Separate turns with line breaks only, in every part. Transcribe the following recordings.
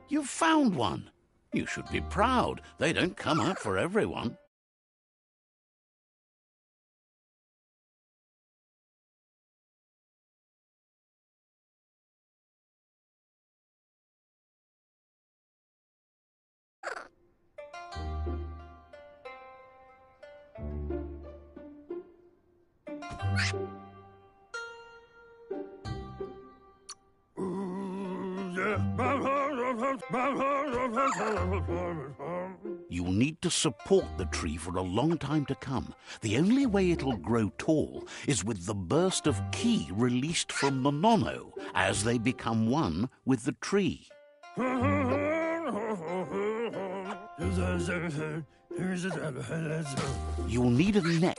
You've found one. You should be proud. They don't come out for everyone. You'll need to support the tree for a long time to come. The only way it'll grow tall is with the burst of ki released from the nono as they become one with the tree. You'll need a net.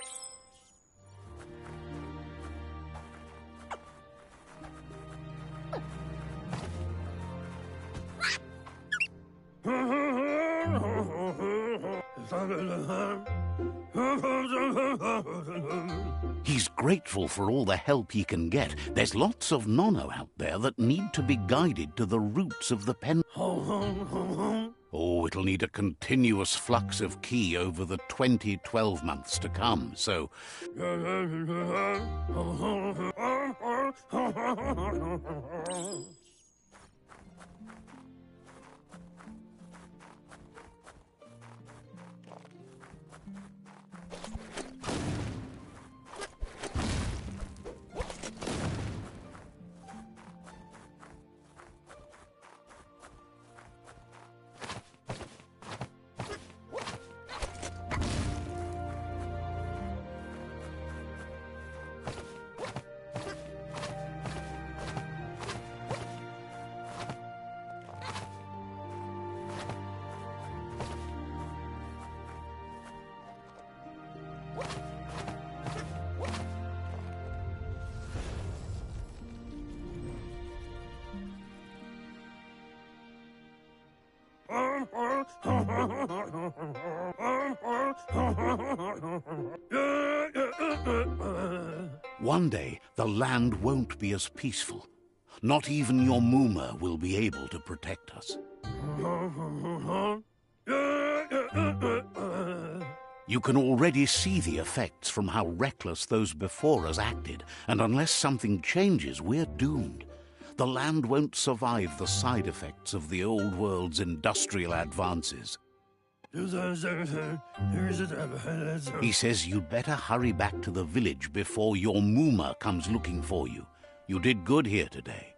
He's grateful for all the help he can get. There's lots of nono out there that need to be guided to the roots of the pen. Oh, it'll need a continuous flux of ki over the 12 months to come, so... One day, the land won't be as peaceful. Not even your Muma will be able to protect us. You can already see the effects from how reckless those before us acted, and unless something changes, we're doomed. The land won't survive the side effects of the old world's industrial advances. He says you'd better hurry back to the village before your Muma comes looking for you. You did good here today.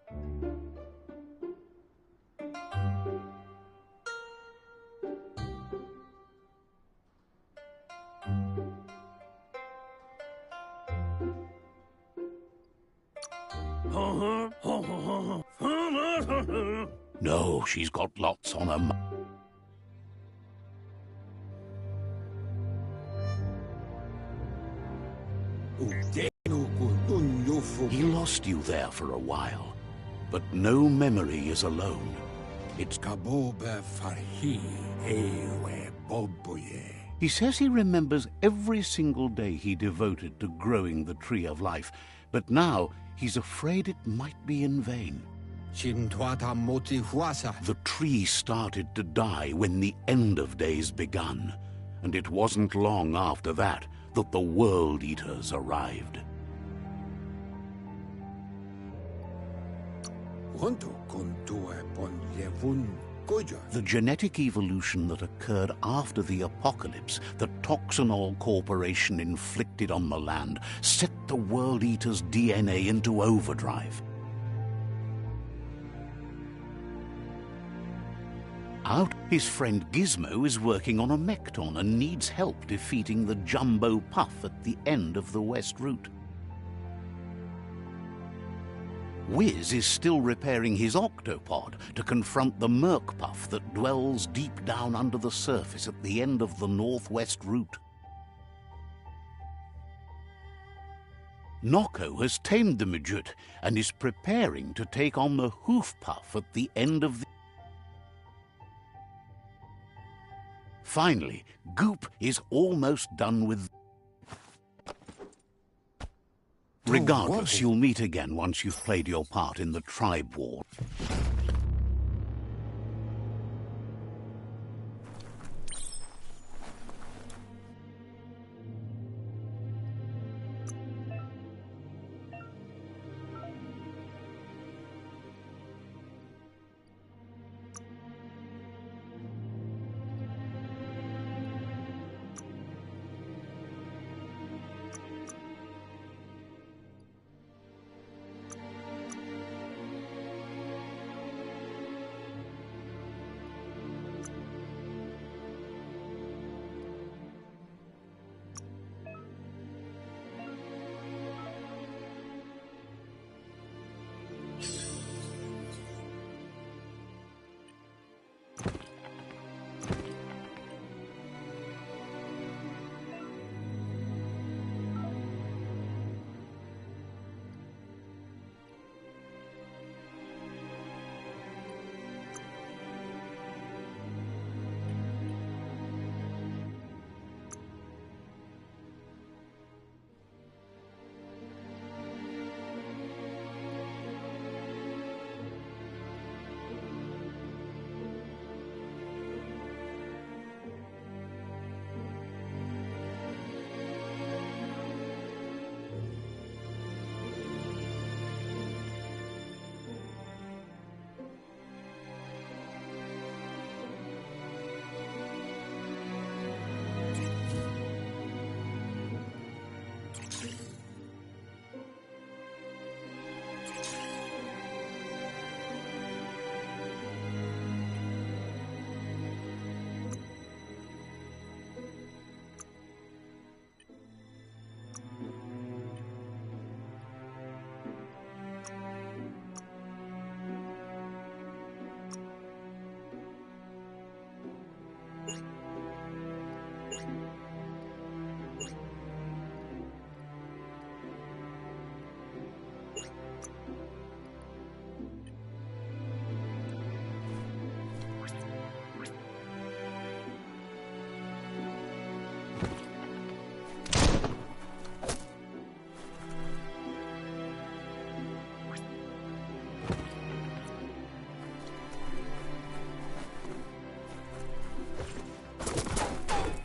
No, she's got lots on her mind. He lost you there for a while, but no memory is alone. It's He says he remembers every single day he devoted to growing the tree of life, but now he's afraid it might be in vain. The tree started to die when the end of days begun, and it wasn't long after that that the World Eaters arrived. The genetic evolution that occurred after the apocalypse that Toxanol Corporation inflicted on the land set the World Eater's DNA into overdrive. Out, his friend Gizmo is working on a Mekton and needs help defeating the Jumbo Puff at the end of the West Route. Wiz is still repairing his octopod to confront the Merc Puff that dwells deep down under the surface at the end of the Northwest Route. Noko has tamed the Midget and is preparing to take on the Hoof Puff at the end of the... Finally, Goop is almost done with... Regardless, you'll meet again once you've played your part in the tribe war.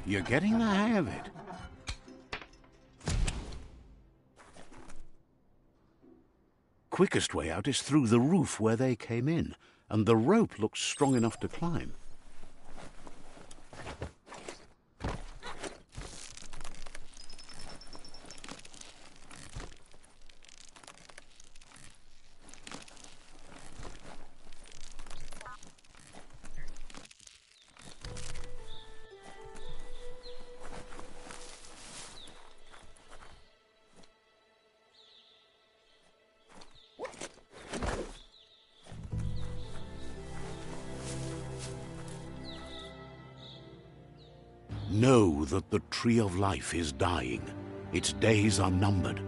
You're getting the hang of it. Quickest way out is through the roof where they came in, and the rope looks strong enough to climb. Know that the Tree of Life is dying. Its days are numbered.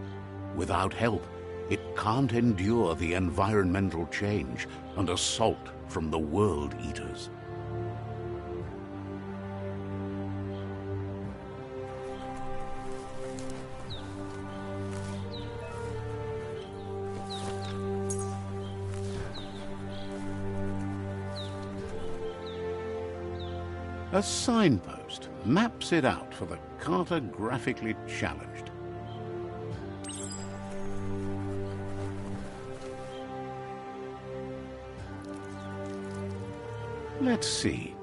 Without help, it can't endure the environmental change and assault from the World Eaters. A signpost maps it out for the cartographically challenged. Let's see.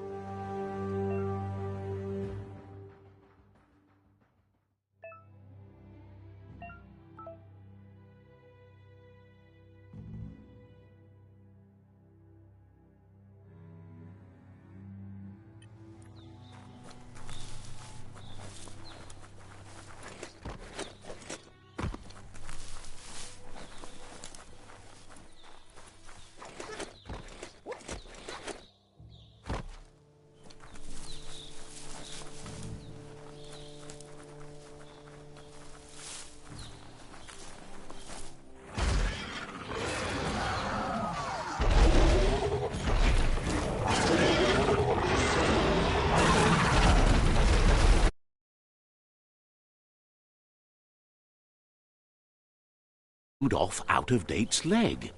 off Out-of-Date's leg.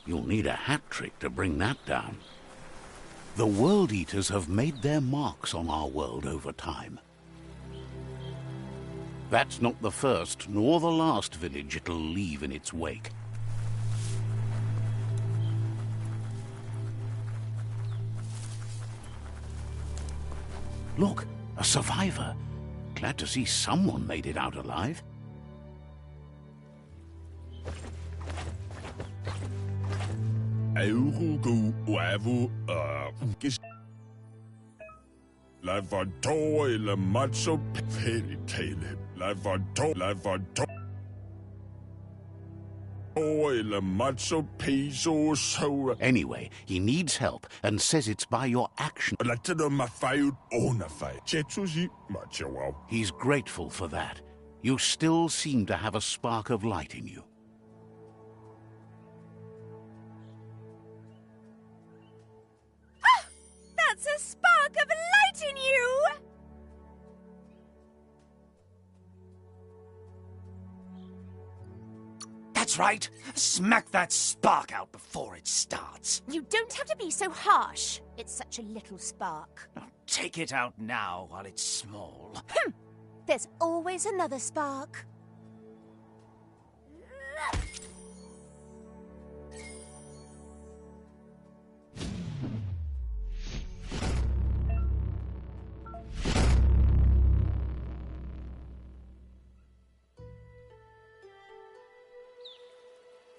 You'll need a hat trick to bring that down. The World Eaters have made their marks on our world over time. That's not the first nor the last village it'll leave in its wake. Look, a survivor. Glad to see someone made it out alive. Anyway, he needs help and says it's by your action. He's grateful for that. You still seem to have a spark of light in you.
Ah! That's a spark of light in you!
That's right. Smack that spark out before it starts.
You don't have to be so harsh. It's such a little spark.
Now, take it out now while it's small.
There's always another spark.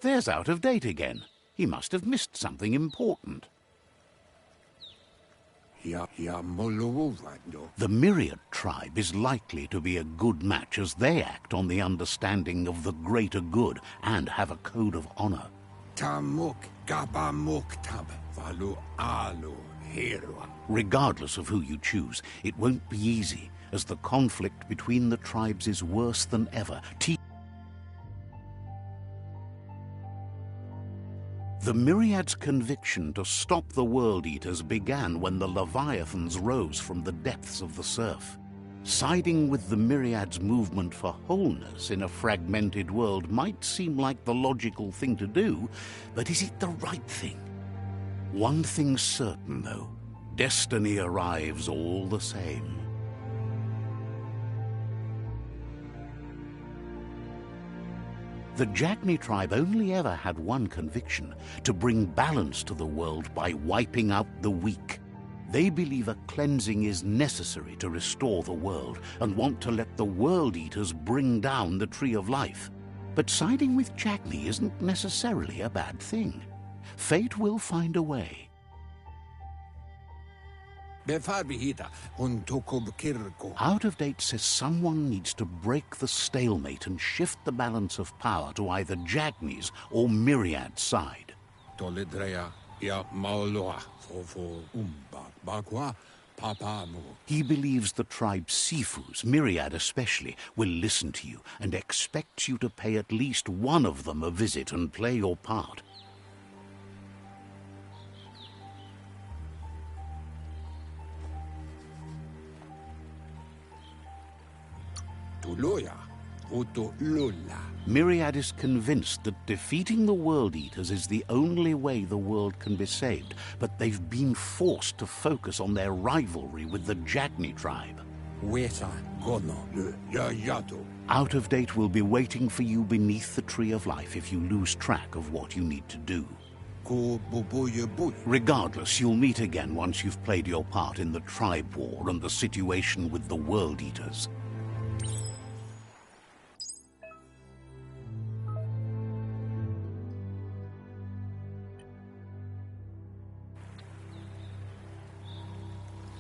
There's Out-of-Date again. He must have missed something important. The Myriad tribe is likely to be a good match as they act on the understanding of the greater good and have a code of honor. Regardless of who you choose, it won't be easy, as the conflict between the tribes is worse than ever. The Myriad's conviction to stop the World Eaters began when the Leviathans rose from the depths of the surf. Siding with the Myriad's movement for wholeness in a fragmented world might seem like the logical thing to do, but is it the right thing? One thing's certain, though. Destiny arrives all the same. The Jagni tribe only ever had one conviction: to bring balance to the world by wiping out the weak. They believe a cleansing is necessary to restore the world and want to let the World Eaters bring down the Tree of Life. But siding with Jagni isn't necessarily a bad thing. Fate will find a way. Out-of-Date says someone needs to break the stalemate and shift the balance of power to either Jagni's or Myriad's side. He believes the tribe's Sifus, Myriad especially, will listen to you and expects you to pay at least one of them a visit and play your part. Myriad is convinced that defeating the World Eaters is the only way the world can be saved, but they've been forced to focus on their rivalry with the Jagni tribe. Out-of-Date will be waiting for you beneath the Tree of Life if you lose track of what you need to do. Regardless, you'll meet again once you've played your part in the tribe war and the situation with the World Eaters.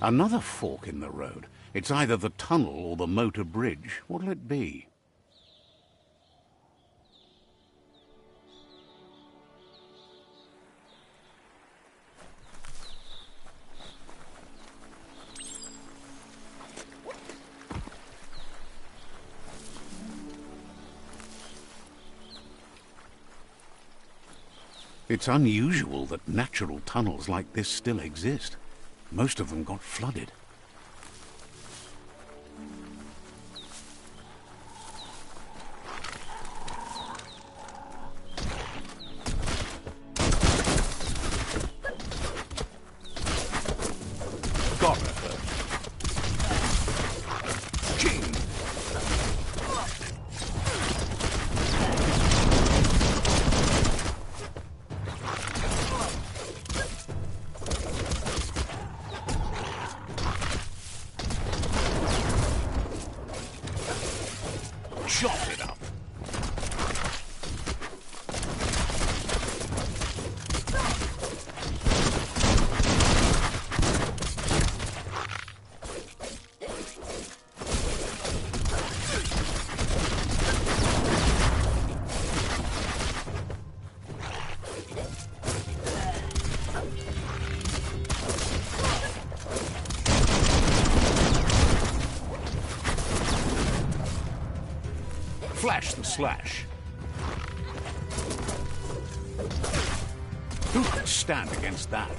Another fork in the road. It's either the tunnel or the motor bridge. What'll it be? It's unusual that natural tunnels like this still exist. Most of them got flooded. Chop it up. Flash the slash. Who can stand against that?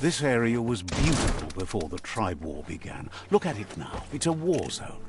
This area was beautiful before the tribe war began. Look at it now. It's a war zone.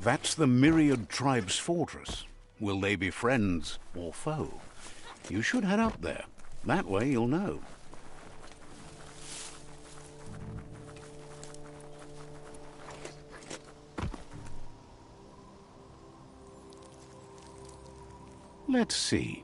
That's the Myriad Tribe's fortress. Will they be friends or foe? You should head up there. That way you'll know. Let's see.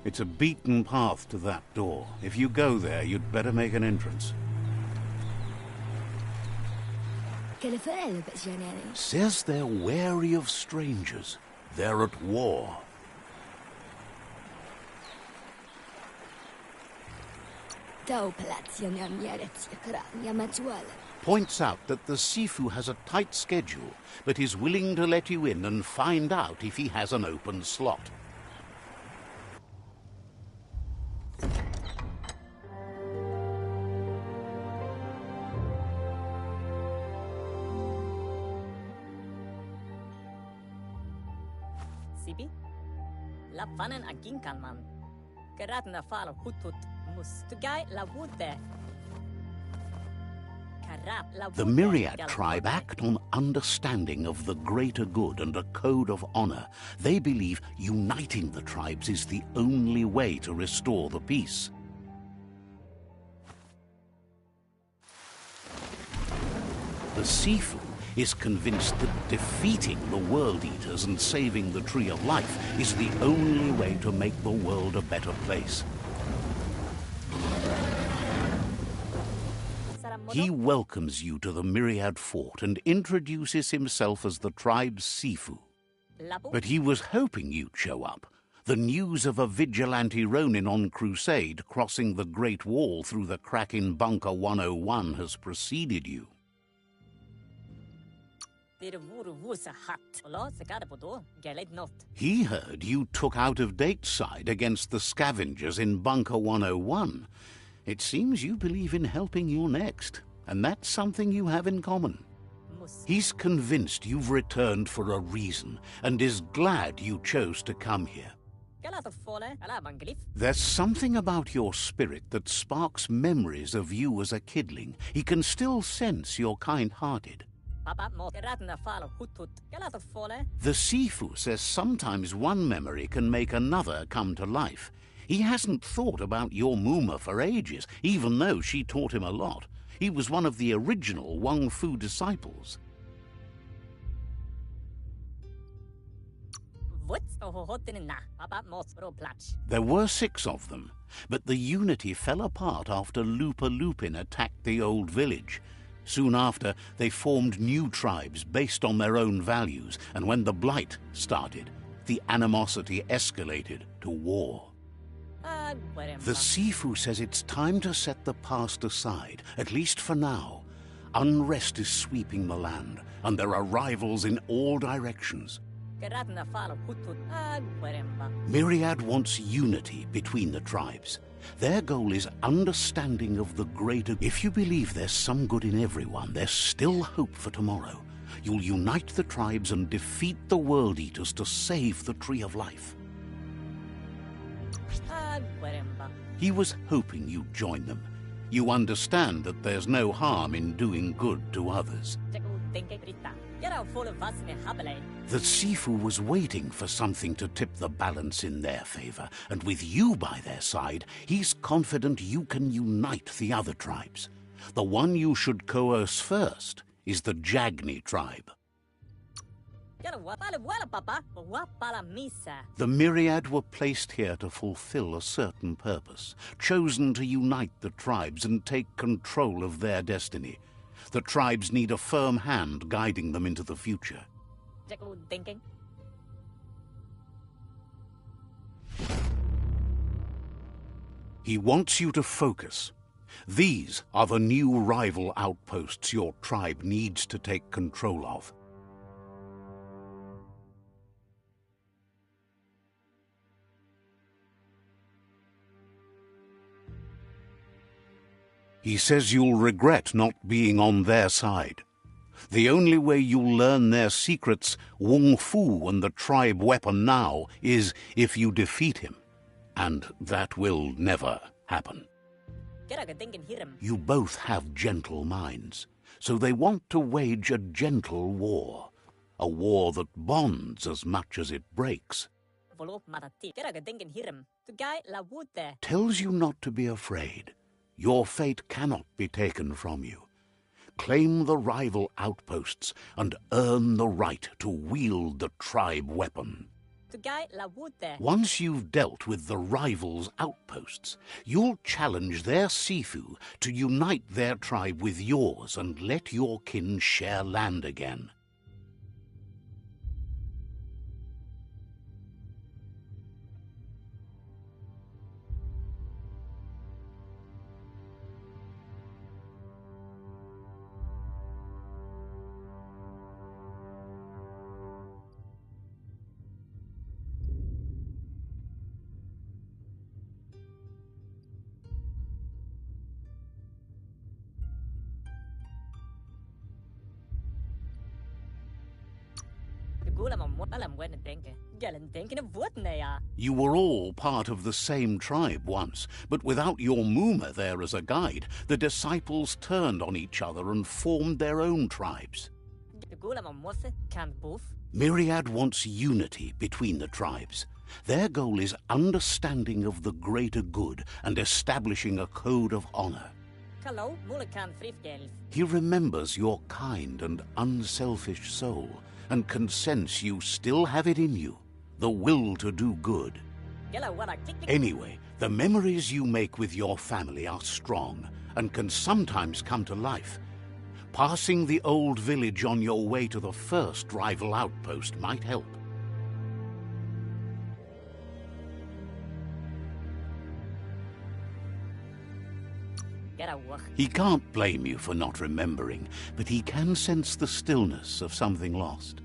It's a beaten path to that door. If you go there, you'd better make an entrance. Says they're wary of strangers. They're at war. Points out that the Sifu has a tight schedule, but is willing to let you in and find out if he has an open slot.
Sibi? La fanen agin kan man. Gerat na fal hutut mustugai la wute.
The Myriad tribe act on understanding of the greater good and a code of honor. They believe uniting the tribes is the only way to restore the peace. The Sifu is convinced that defeating the World Eaters and saving the Tree of Life is the only way to make the world a better place. He welcomes you to the Myriad Fort and introduces himself as the tribe's Sifu. But he was hoping you'd show up. The news of a vigilante Ronin on crusade crossing the Great Wall through the crack in Bunker 101 has preceded you. He heard you took out-of-date side against the scavengers in Bunker 101. It seems you believe in helping your next, and that's something you have in common. He's convinced you've returned for a reason, and is glad you chose to come here. There's something about your spirit that sparks memories of you as a kidling. He can still sense you're kind-hearted. The Sifu says sometimes one memory can make another come to life. He hasn't thought about your Muma for ages, even though she taught him a lot. He was one of the original WUNG-FU disciples. There were 6 of them, but the unity fell apart after Lupa Lupin attacked the old village. Soon after, they formed new tribes based on their own values, and when the Blight started, the animosity escalated to war. The Sifu says it's time to set the past aside, at least for now. Unrest is sweeping the land, and there are rivals in all directions. Myriad wants unity between the tribes. Their goal is understanding of the greater... If you believe there's some good in everyone, there's still hope for tomorrow. You'll unite the tribes and defeat the World Eaters to save the Tree of Life. He was hoping you'd join them. You understand that there's no harm in doing good to others. The Sifu was waiting for something to tip the balance in their favor, and with you by their side, he's confident you can unite the other tribes. The one you should coerce first is the Jagni tribe. The Myriad were placed here to fulfill a certain purpose, chosen to unite the tribes and take control of their destiny. The tribes need a firm hand guiding them into the future. He wants you to focus. These are the new rival outposts your tribe needs to take control of. He says you'll regret not being on their side. The only way you'll learn their secrets, WUNG-FU and the tribe weapon now, is if you defeat him. And that will never happen. You both have gentle minds, so they want to wage a gentle war. A war that bonds as much as it breaks. Tells you not to be afraid. Your fate cannot be taken from you. Claim the rival outposts and earn the right to wield the tribe weapon. Once you've dealt with the rivals' outposts, you'll challenge their Sifu to unite their tribe with yours and let your kin share land again. You were all part of the same tribe once, but without your Muma there as a guide, the disciples turned on each other and formed their own tribes. Myriad wants unity between the tribes. Their goal is understanding of the greater good and establishing a code of honor. He remembers your kind and unselfish soul, and can sense you still have it in you, the will to do good. Anyway, the memories you make with your family are strong, and can sometimes come to life. Passing the old village on your way to the first rival outpost might help. He can't blame you for not remembering, but he can sense the stillness of something lost.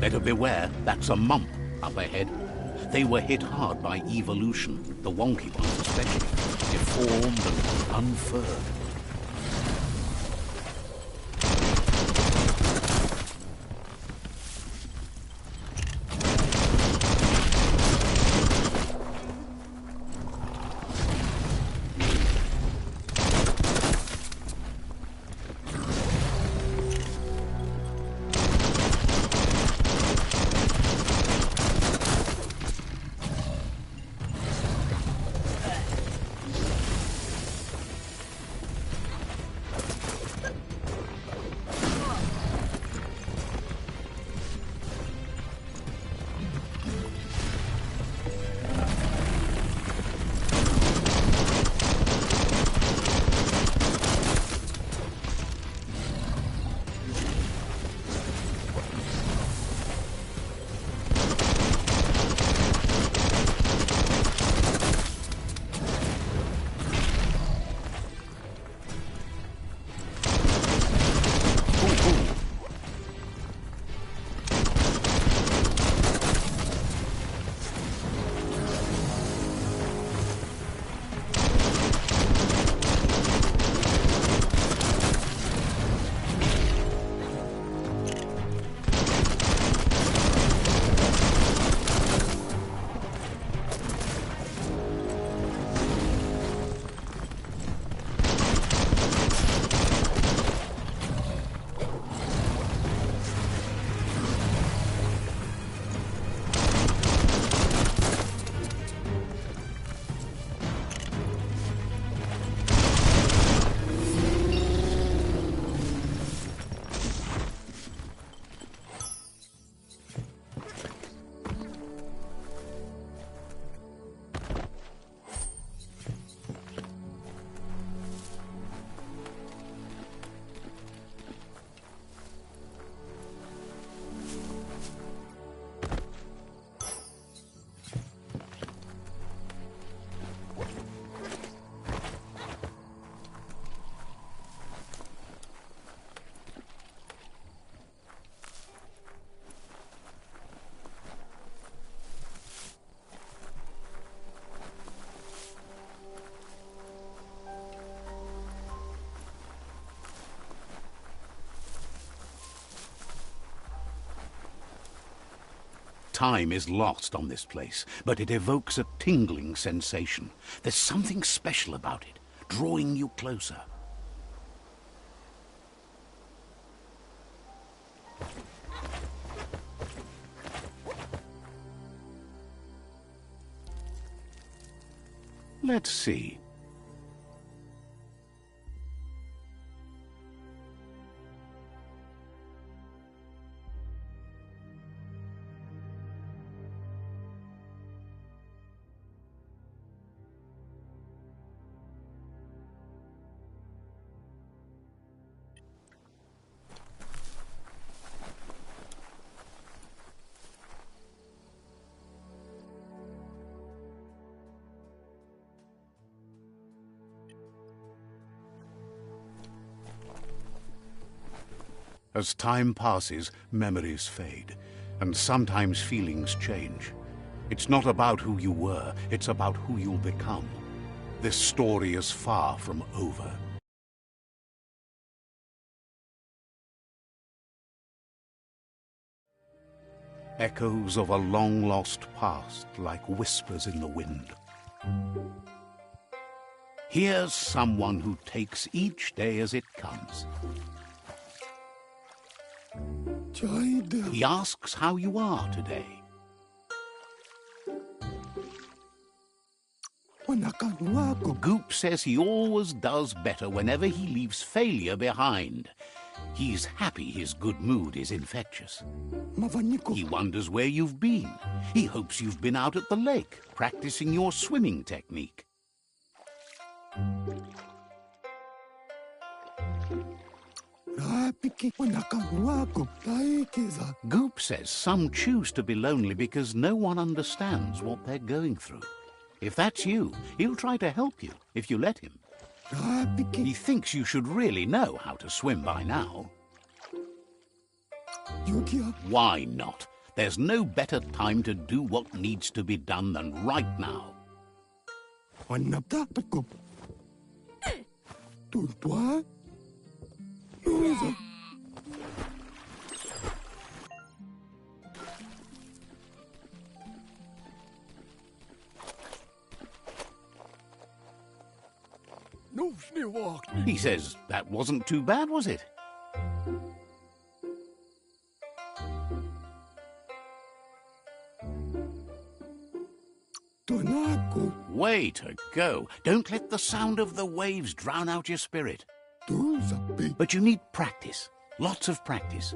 Better beware, that's a mump up ahead. They were hit hard by evolution, the wonky ones especially, deformed and unfurred. Time is lost on this place, but it evokes a tingling sensation. There's something special about it, drawing you closer. Let's see. As time passes, memories fade, and sometimes feelings change. It's not about who you were, it's about who you'll become. This story is far from over. Echoes of a long-lost past, like whispers in the wind. Here's someone who takes each day as it comes. He asks how you are today. Goop says he always does better whenever he leaves failure behind. He's happy his good mood is infectious. He wonders where you've been. He hopes you've been out at the lake, practicing your swimming technique. Goop says some choose to be lonely because no one understands what they're going through. If that's you, he'll try to help you if you let him. He thinks you should really know how to swim by now. Why not? There's no better time to do what needs to be done than right now. He says that wasn't too bad, was it? Way to go. Don't let the sound of the waves drown out your spirit. But you need practice. Lots of practice.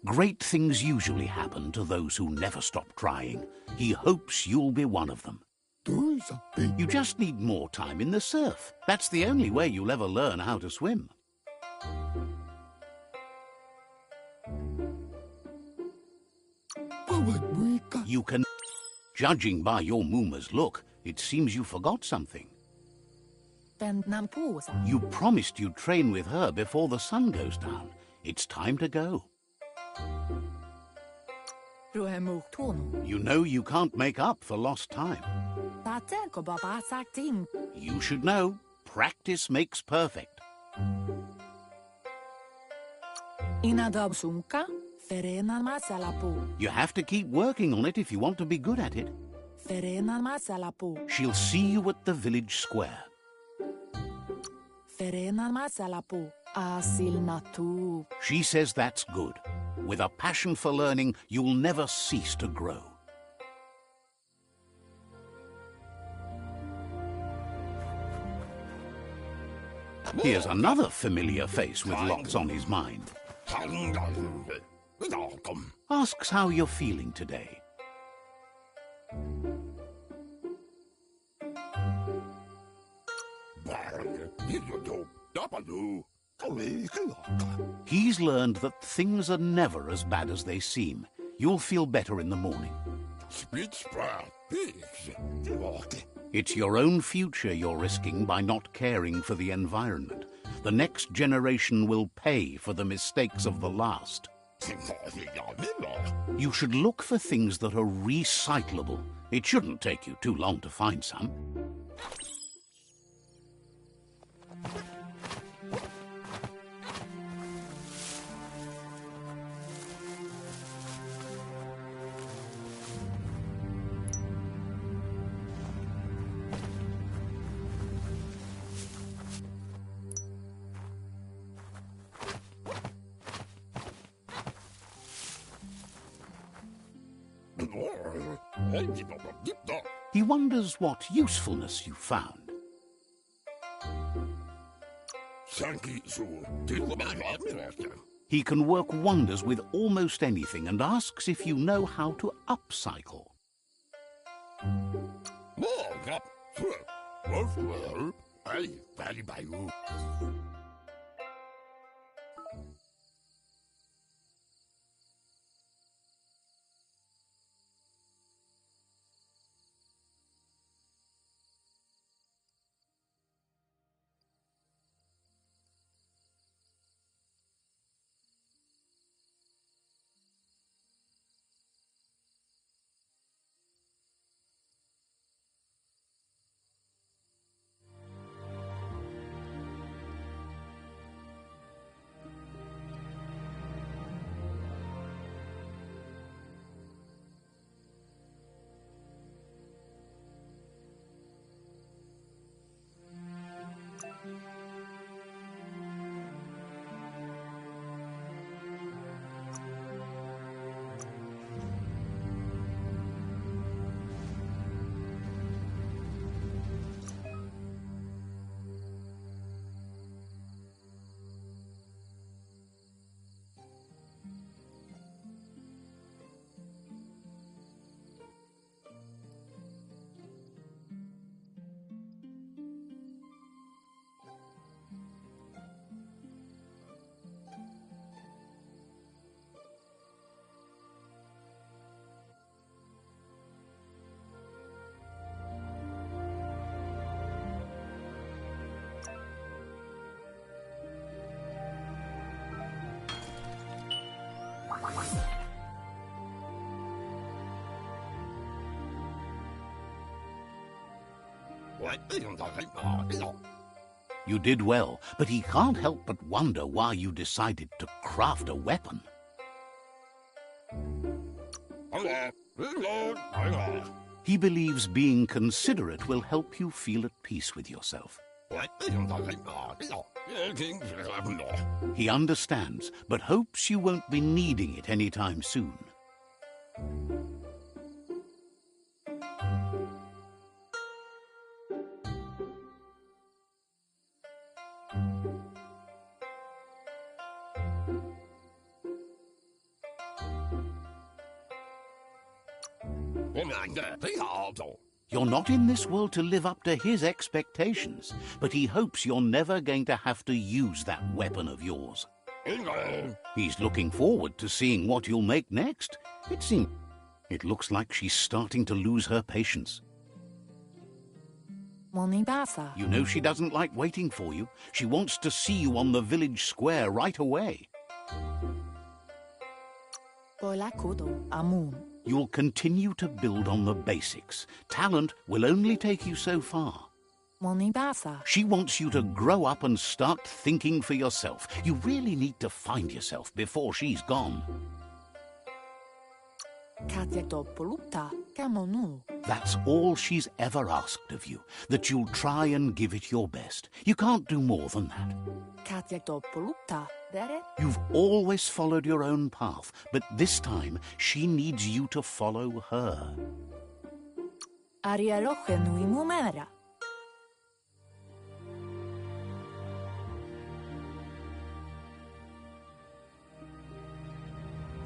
Great things usually happen to those who never stop trying. He hopes you'll be one of them. You just need more time in the surf. That's the only way you'll ever learn how to swim. You can... Judging by your Mooma's look, it seems you forgot something. You promised you'd train with her before the sun goes down. It's time to go. You know you can't make up for lost time. You should know, practice makes perfect. You have to keep working on it if you want to be good at it. She'll see you at the village square. She says that's good. With a passion for learning, you'll never cease to grow. Here's another familiar face with lots on his mind. Asks how you're feeling today. He's learned that things are never as bad as they seem. You'll feel better in the morning. It's your own future you're risking by not caring for the environment. The next generation will pay for the mistakes of the last. You should look for things that are recyclable. It shouldn't take you too long to find some. He wonders what usefulness you found. He can work wonders with almost anything and asks if you know how to upcycle. You did well, but he can't help but wonder why you decided to craft a weapon. He believes being considerate will help you feel at peace with yourself. He understands, but hopes you won't be needing it anytime soon. You're not in this world to live up to his expectations, but he hopes you're never going to have to use that weapon of yours. He's looking forward to seeing what you'll make next. It looks like she's starting to lose her patience. You know she doesn't like waiting for you. She wants to see you on the village square right away. You'll continue to build on the basics. Talent will only take you so far. She wants you to grow up and start thinking for yourself. You really need to find yourself before she's gone. That's all she's ever asked of you, that you'll try and give it your best. You can't do more than that. You've always followed your own path, but this time she needs you to follow her.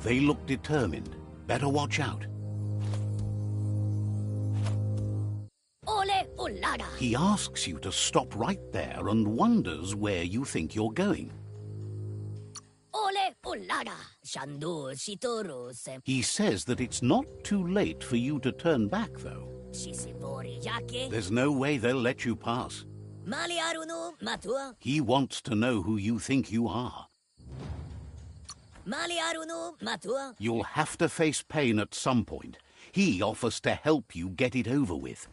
They look determined. Better watch out. He asks you to stop right there and wonders where you think you're going. He says that it's not too late for you to turn back, though. There's no way they'll let you pass. He wants to know who you think you are. You'll have to face pain at some point. He offers to help you get it over with.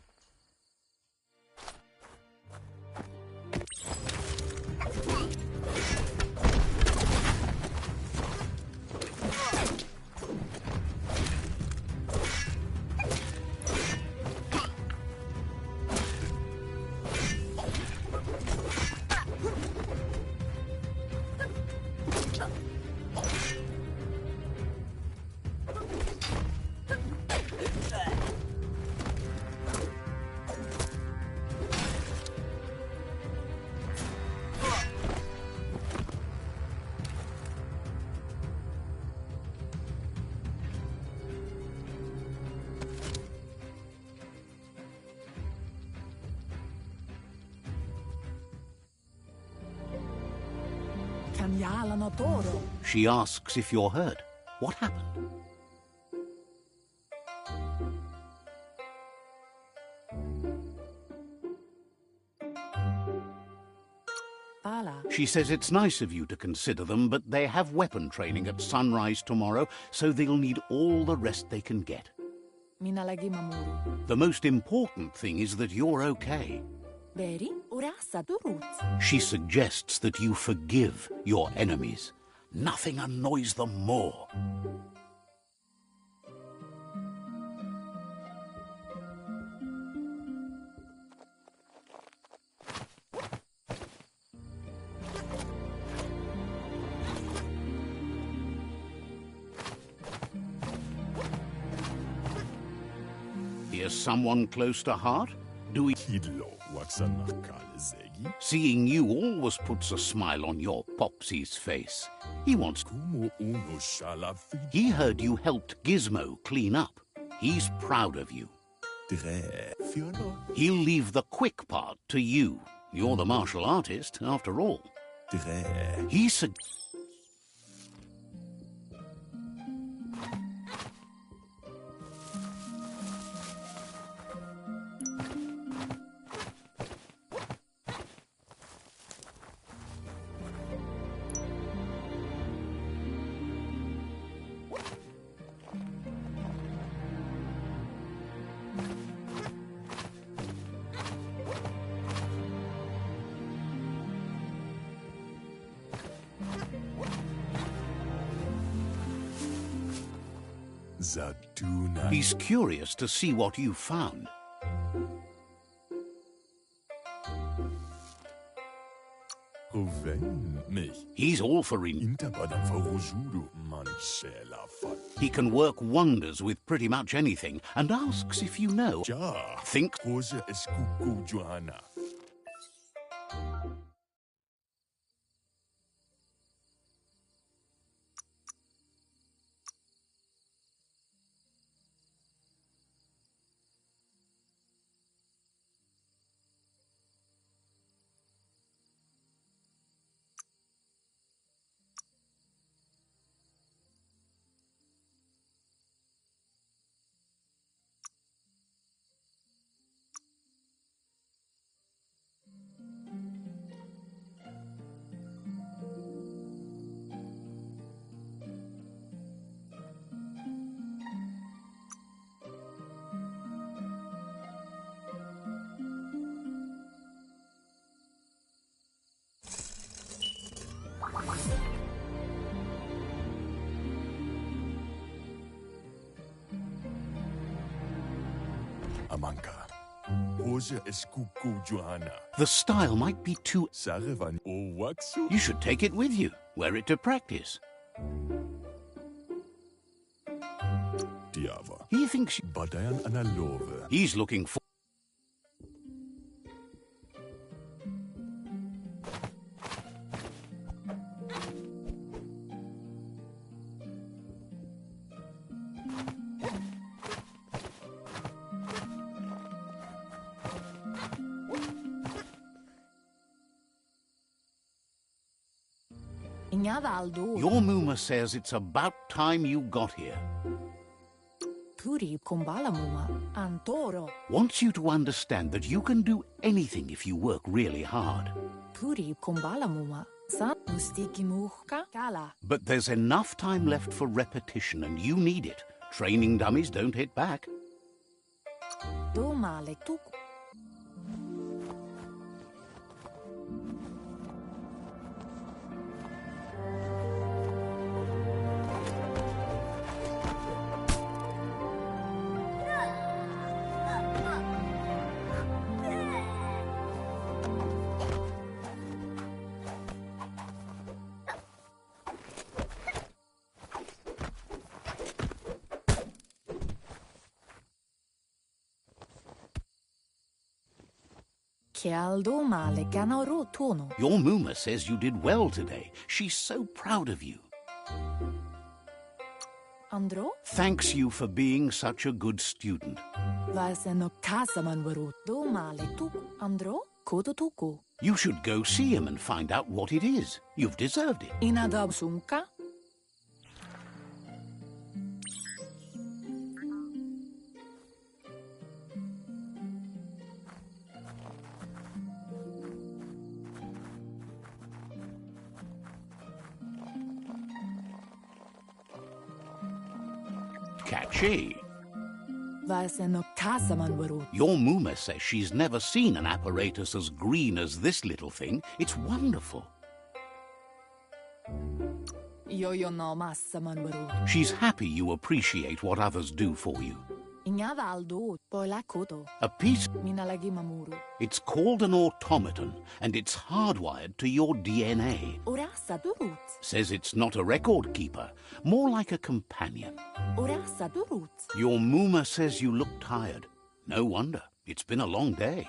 She asks if you're hurt. What happened? She says it's nice of you to consider them, but they have weapon training at sunrise tomorrow, so they'll need all the rest they can get. The most important thing is that you're okay. She suggests that you forgive your enemies. Nothing annoys them more. Here's someone close to heart? Do we... Seeing you always puts a smile on your Popsy's face. He wants... He heard you helped Gizmo clean up. He's proud of you. He'll leave the quick part to you. You're the martial artist, after all. He suggests... He's curious to see what you found. He's all for He can work wonders with pretty much anything, and asks if you know. Think... The style might be too... You should take it with you. Wear it to practice. He thinks... He's looking for... Your Muma says it's about time you got here. Wants you to understand that you can do anything if you work really hard. But there's enough time left for repetition, and you need it. Training dummies don't hit back. Your Muma says you did well today. She's so proud of you. Thanks you for being such a good student. You should go see him and find out what it is. You've deserved it.
Inadobsunka?
Catchy.
Your
Your Muma says she's never seen an apparatus as green as this little thing. It's wonderful.
no massamanwaru.
She's happy you appreciate what others do for you.
Inyavaldo, poilakoto.
A piece...
Minalagi mamuru.
It's called an automaton, and it's hardwired to your DNA.
Orasa durut.
Says it's not a record keeper, more like a companion.
Orasa durut.
Your Muma says you look tired. No wonder. It's been a long day.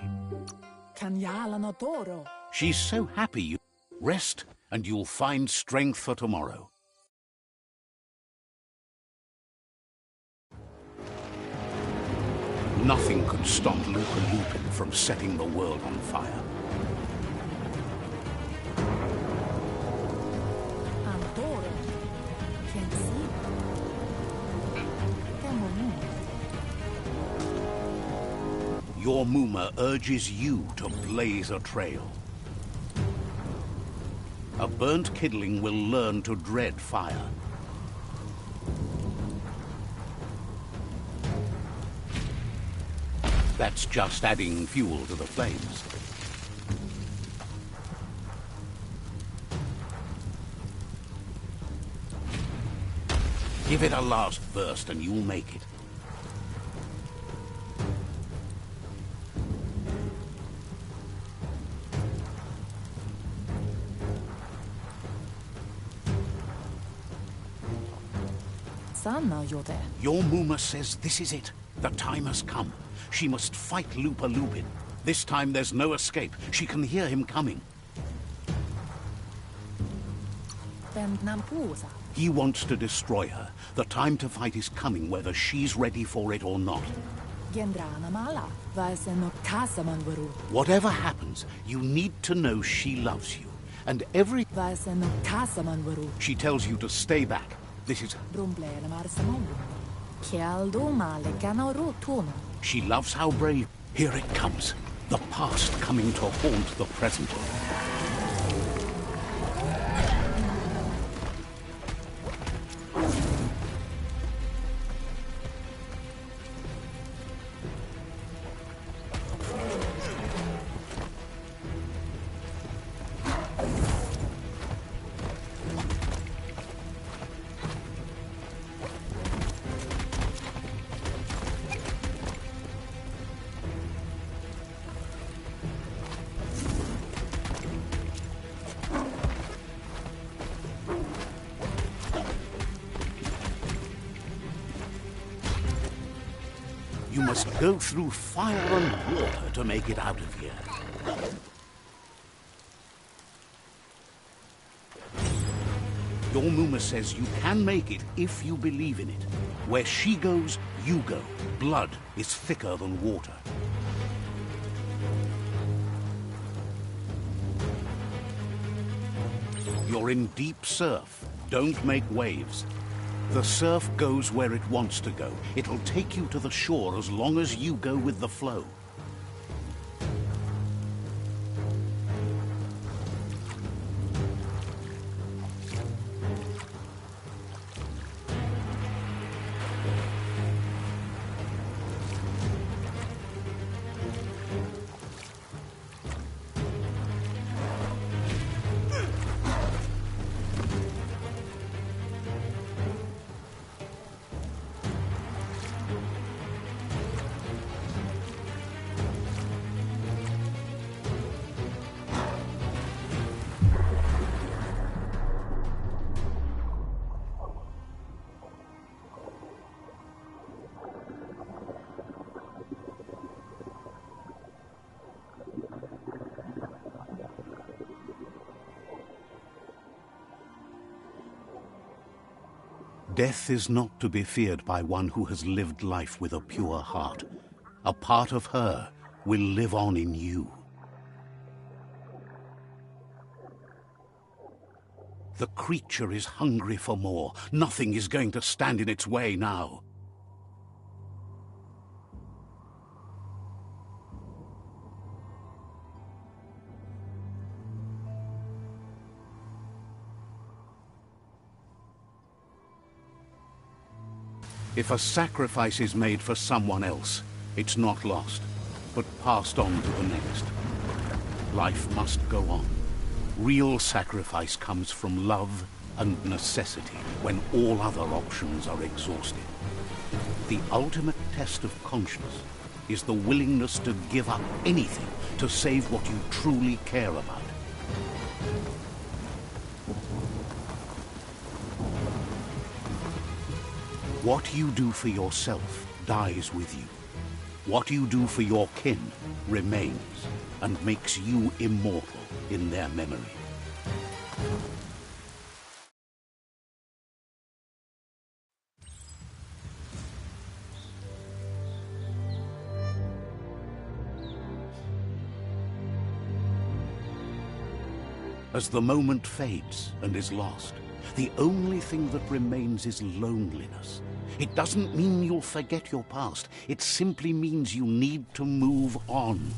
Kanyala no toro.
She's so happy you... Rest, and you'll find strength for tomorrow. Nothing could stop Lupa Lupin from setting the world on fire.
Antoro. Can't see.
Your Muma urges you to blaze a trail. A burnt kidling will learn to dread fire. That's just adding fuel to the flames. Give it a last burst and you'll make it. Your Muma says this is it. The time has come. She must fight Lupa Lupin. This time there's no escape. She can hear him coming. He wants to destroy her. The time to fight is coming, whether she's ready for it or not. Whatever happens, you need to know she loves you. And every... She tells you to stay back. This is... She loves how brave... Here it comes. The past coming to haunt the present. You must go through fire and water to make it out of here. Your Muma says you can make it if you believe in it. Where she goes, you go. Blood is thicker than water. You're in deep surf. Don't make waves. The surf goes where it wants to go. It'll take you to the shore as long as you go with the flow. Death is not to be feared by one who has lived life with a pure heart. A part of her will live on in you. The creature is hungry for more. Nothing is going to stand in its way now. If a sacrifice is made for someone else, it's not lost, but passed on to the next. Life must go on. Real sacrifice comes from love and necessity when all other options are exhausted. The ultimate test of conscience is the willingness to give up anything to save what you truly care about. What you do for yourself dies with you. What you do for your kin remains and makes you immortal in their memory. As the moment fades and is lost, the only thing that remains is loneliness. It doesn't mean you'll forget your past. It simply means you need to move on.